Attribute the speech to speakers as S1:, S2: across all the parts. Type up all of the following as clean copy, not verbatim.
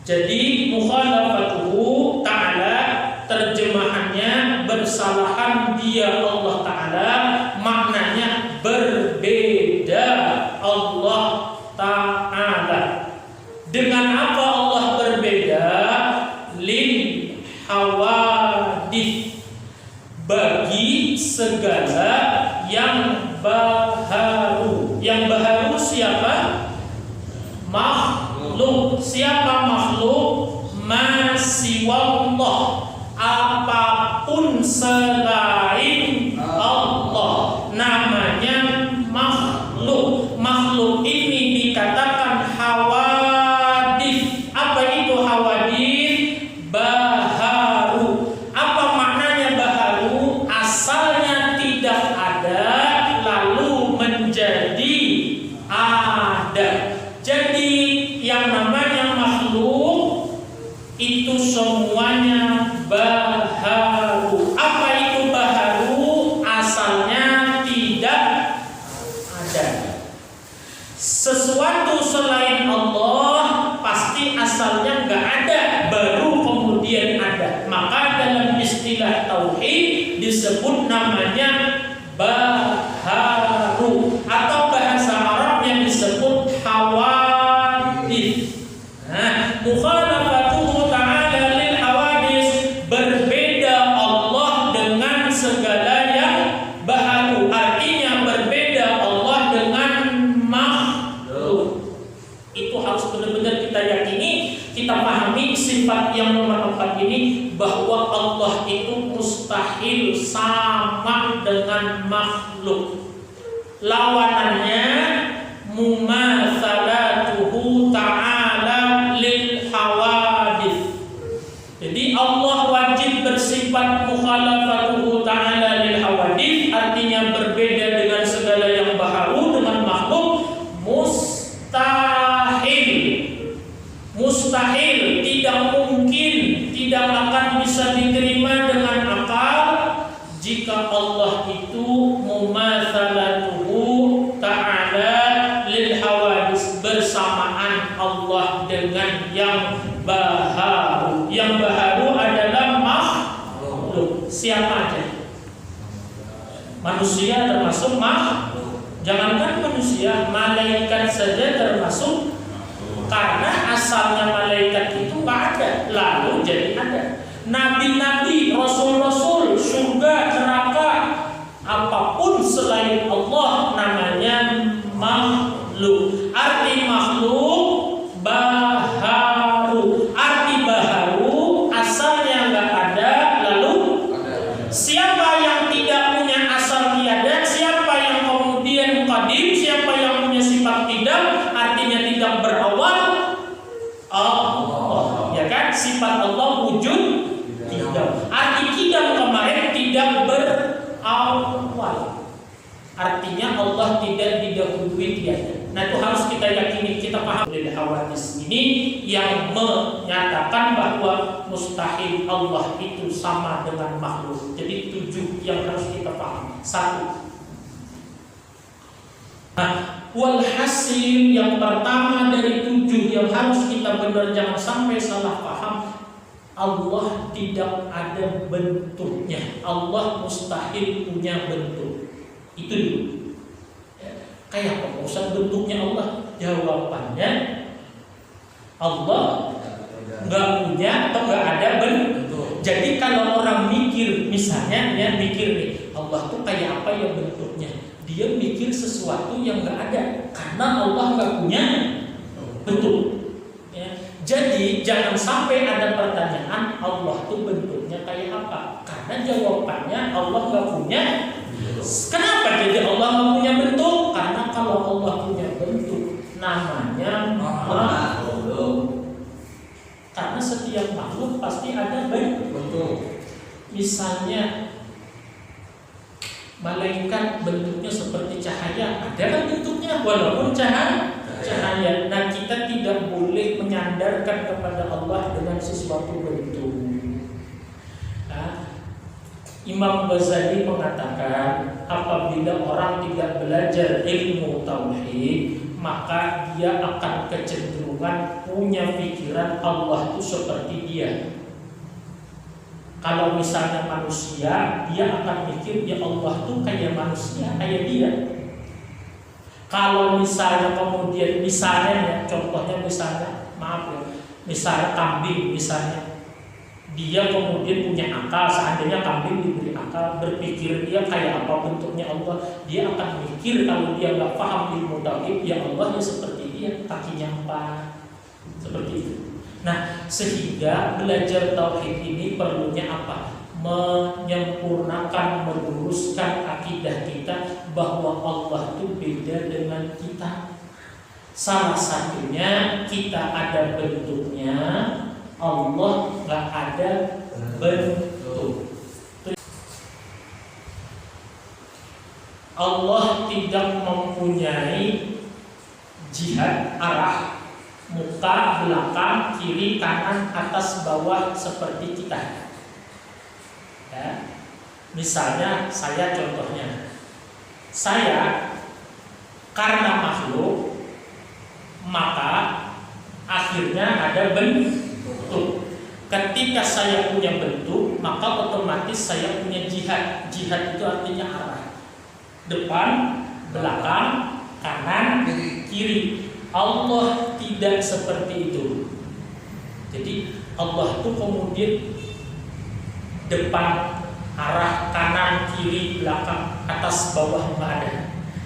S1: Jadi mukhalafatuhu ta'ala terjemahannya bersalahan dia Allah Ta'ala, maknanya berbeda Allah Ta'ala. Dengan apa Allah berbeda? Lil hawadith, bagi segala yang baharu. Yang baharu siapa? Makhluk. Siapa makhluk? Masiwallah, apapun selain Allah namanya makhluk. Makhluk ini dikatakan hawadith. Apa itu hawadith? Baharu. Apa maknanya baharu? Asalnya tidak ada lalu menjadi ada. Jadi yang namanya makhluk itu semuanya baharu. Apa itu baharu? Asalnya tidak ada. Sesuatu selain Allah pasti asalnya nggak ada, baru kemudian ada. Maka dalam istilah tauhid disebut namanya baharu, atau bahasa Arabnya disebut hawadith. Nah, mukhalafatuhu ta'ala lil hawadith, berbeda Allah dengan segala yang baharu. Artinya berbeda Allah dengan makhluk. Itu harus benar-benar kita yakini, kita pahami sifat yang nomor 4 ini, bahwa Allah itu mustahil sama dengan makhluk. Lawanannya mumatsalatuhu ta'ala lil hawadith. Jadi Allah wajib bersifat mukhalafatuhu ta'ala lil hawadith, artinya berbeda dengan segala yang baharu, dengan makhluk. Mustahil, tidak mungkin, tidak akan bisa diterima dengan akal jika Allah itu mumatsalatuhu ta'ala lil hawadis, bersamaan Allah dengan yang baharu. Yang baharu adalah makhluk. Siapa aja? Manusia termasuk makhluk. Jangankan manusia, malaikat saja termasuk. Karena asalnya malaikat itu nggak ada, lalu jadi ada. Nabi-nabi, rasul-rasul, surga, neraka, apapun selain Allah namanya makhluk. Arti makhluk baharu. Arti baharu asalnya nggak ada, lalu siapa yang tidak punya asal tiada, siapa yang kemudian qadim, siapa yang punya sifat tidak, artinya tidak berawal. Allah, ya kan? Sifat Allah wujud tidak. Arti tidak kemarin tidak berawal. Artinya Allah tidak didahului tiada. Nah, itu harus kita yakini, kita paham. Dari hawadis ini yang menyatakan bahwa mustahil Allah itu sama dengan makhluk. Jadi 7 yang harus kita paham. 1. Nah, walhasil yang pertama dari 7 yang harus kita benar, jangan sampai salah paham. Allah tidak ada bentuknya. Allah mustahil punya bentuk. Itu dulu. Kayak apa Ustaz bentuknya Allah? Jawabannya Allah nggak punya atau nggak ada bentuk. Jadi kalau orang mikir, misalnya ya mikir nih, Allah tuh kayak apa ya bentuknya? Dia mikir sesuatu yang nggak ada, karena Allah nggak punya bentuk. Ya. Jadi jangan sampai ada pertanyaan Allah tuh bentuknya kayak apa? Karena jawabannya Allah nggak punya. Kenapa jadi Allah nggak punya bentuk? Karena kalau Allah punya bentuk, namanya makhluk. Karena setiap makhluk pasti ada bentuk. Misalnya malaikat bentuknya seperti cahaya, ada kan bentuknya walaupun cahaya. Nah, kita tidak boleh menyandarkan kepada Allah dengan sesuatu bentuk. Nah, Imam Ghazali mengatakan apabila orang tidak belajar ilmu tauhid, maka dia akan kecenderungan punya pikiran Allah itu seperti dia. Kalau misalnya manusia, dia akan mikir ya Allah tuh kayak manusia, kayak dia. Kalau misalnya kemudian misalnya ya, contohnya misalnya maaf ya, misalnya kambing misalnya, dia kemudian punya akal, seandainya kambing diberi akal, berpikir dia kayak apa bentuknya Allah, dia akan mikir kalau dia nggak paham ilmu tauhid, ya Allah ya seperti dia, kakinya apa, seperti itu. Nah, sehingga belajar tauhid ini perlunya apa? Menyempurnakan, meluruskan akidah kita bahwa Allah itu beda dengan kita. Salah satunya kita ada bentuknya, Allah nggak ada bentuk. Allah tidak mempunyai jihad arah, muka, belakang, kiri, kanan, atas, bawah seperti kita. Ya. Misalnya saya contohnya, saya karena makhluk maka akhirnya ada bentuk. Ketika saya punya bentuk, maka otomatis saya punya jihad. Jihad itu artinya arah, depan, belakang, kanan, kiri. Allah tidak seperti itu. Jadi Allah itu kemudian depan, arah, kanan, kiri, belakang, atas, bawah nggak ada.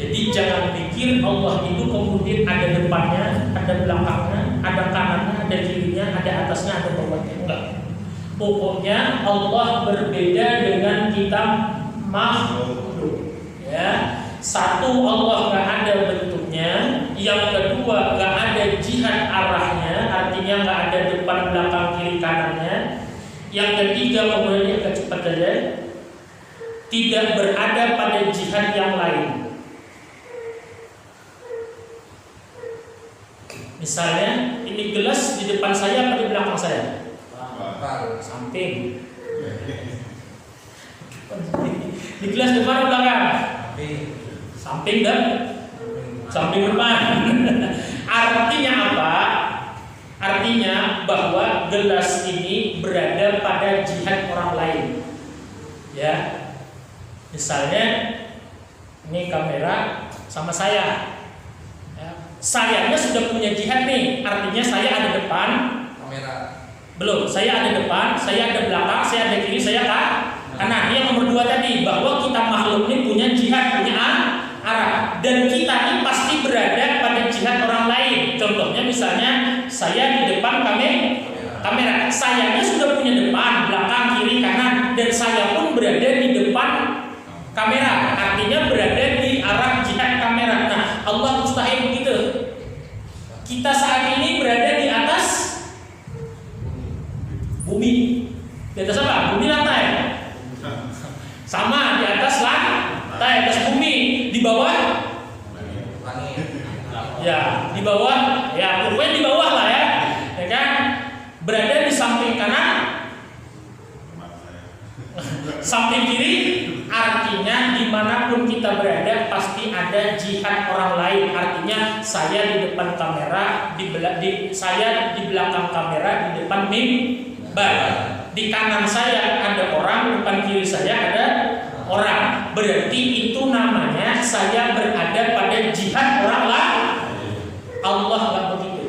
S1: Jadi jangan pikir Allah itu kemudian ada depannya, ada belakangnya, ada kanannya, ada kirinya, ada atasnya, ada bawahnya. Enggak. Pokoknya Allah berbeda dengan kita makhluk. Ya. Satu, Allah nggak ada bentuknya. Yang kedua, nggak ada jihad arahnya, artinya nggak ada depan, belakang, kiri, kanannya. Yang ketiga, kemudian agak cepat saja, tidak berada pada jihad yang lain. Misalnya, ini gelas di depan saya atau di belakang saya? Samping. Di gelas depan atau belakang? Samping dan samping depan. Artinya apa? Artinya bahwa gelas ini berada pada jihad orang lain. Ya. Misalnya ini kamera sama saya. Ya. Sayanya sudah punya jihad nih. Artinya saya ada depan kamera. Belum, saya ada depan, saya ada belakang, saya ada kiri, saya kanan. Ini yang nomor 2 tadi, bahwa kita makhluk ini punya jihad, punya arah, dan kita ini pasti berada pada jihad orang lain. Contohnya misalnya saya di depan kamera, sayanya sudah punya depan, belakang, kiri, kanan, dan saya pun berada di depan kamera, artinya berada di arah jihad kamera. Nah, Allah mustahil begitu. Kita saat ini berada di atas bumi. Di atas apa? Bumi lantai. Sama, di atas lantai, atas bumi. Di bawah ya, di bawah, ya pokoknya di bawah lah ya, ya kan? Berada di samping kanan, samping kiri, artinya dimanapun kita berada pasti ada jihad orang lain. Artinya saya di depan kamera, saya di belakang kamera, di depan mimbar. Di kanan saya ada orang, depan kiri saya ada orang. Berarti itu namanya saya berada pada jihad orang lain. Allah nggak begitu.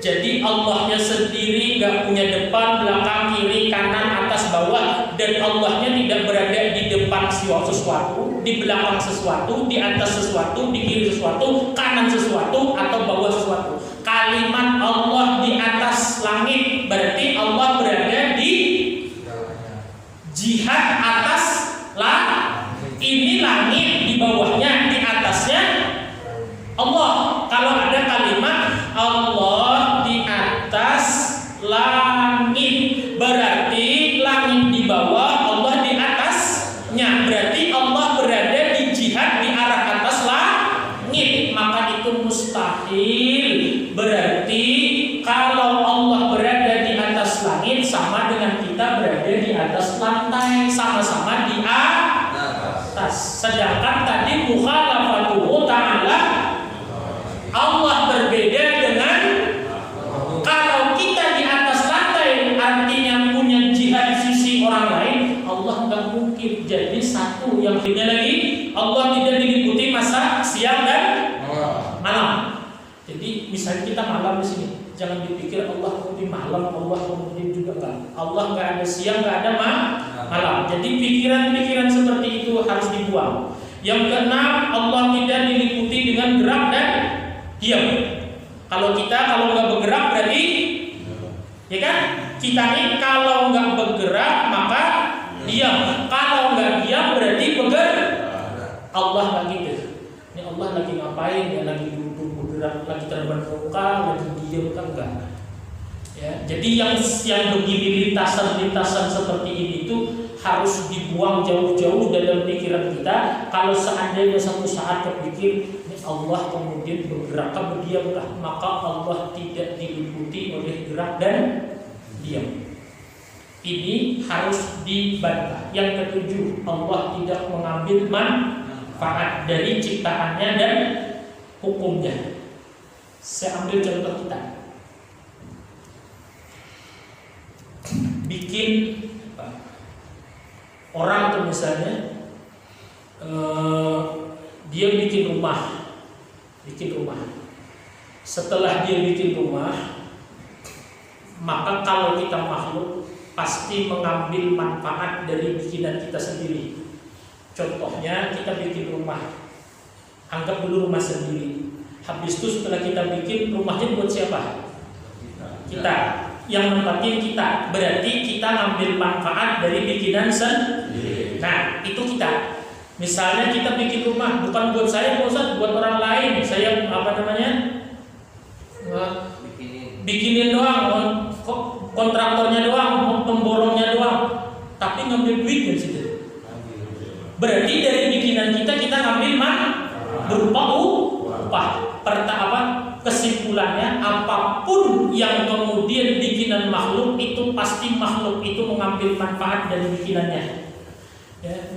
S1: Jadi Allahnya sendiri nggak punya depan, belakang, kiri, kanan, atas, bawah, dan Allahnya tidak berada di depan sesuatu, di belakang sesuatu, di atas sesuatu, di kiri sesuatu, kanan sesuatu, atau bawah sesuatu. Kalimat Allah di atas langit berarti Allah berada di jihad atas langit. Ini langit, di bawahnya, di atasnya Allah. Kalau ada kalimat Allah di atas langit, berarti langit di bawah, Allah di atasnya. Berarti Allah berada di jihad di arah atas langit. Maka itu mustahil. Berarti kalau Allah berada di atas langit sama dengan kita berada di atas lantai, sama-sama di atas. Sedangkan tadi mukhalafatuhu ta'ala, Allah berbeda dengan orang lain, Allah nggak mungkin jadi satu. Yang lainnya lagi, Allah tidak diliputi masa siang dan malam. Jadi misalnya kita malam di sini, jangan dipikir Allah kemudian malam, Allah kemudian juga enggak. Allah nggak ada siang, nggak ada malam. Jadi pikiran-pikiran seperti itu harus dibuang. Yang keenam, Allah tidak diliputi dengan gerak dan diam. Kalau nggak bergerak berarti, ya kan? Kita ini kalau nggak bergerak maka diam. Kalau nggak diam berarti bergerak. Allah nggak gitu. Ini Allah lagi ngapain? Ya lagi duduk bergerak, lagi terbang muka, lagi diam kan enggak. Ya, jadi yang begini lintasan seperti ini itu harus dibuang jauh-jauh dalam pikiran kita. Kalau seandainya satu saat terpikir ini Allah kemudian bergerak berdiamlah, maka Allah tidak diliputi oleh gerak dan diam. Ini harus dibantah. Yang ketujuh, Allah tidak mengambil manfaat dari ciptaannya dan hukumnya. Saya ambil contoh kita. Bikin orang tuh misalnya dia bikin rumah. Setelah dia bikin rumah, maka kalau kita makhluk pasti mengambil manfaat dari bikinan kita sendiri. Contohnya kita bikin rumah, anggap dulu rumah sendiri. Habis itu setelah kita bikin rumahnya buat siapa? Kita. Yang nempatin kita, berarti kita ngambil manfaat dari bikinan sendiri. Nah, itu kita. Misalnya kita bikin rumah bukan buat saya, Pak Ustaz, buat orang lain. Saya bikinin doang, kontraktornya doang, pemborongnya doang, tapi ngambil duit dari situ. Berarti dari bikinan kita ngambil berupa upah. Kesimpulannya, apapun yang kemudian bikinan makhluk itu pasti makhluk itu mengambil manfaat dari bikinannya. Ya,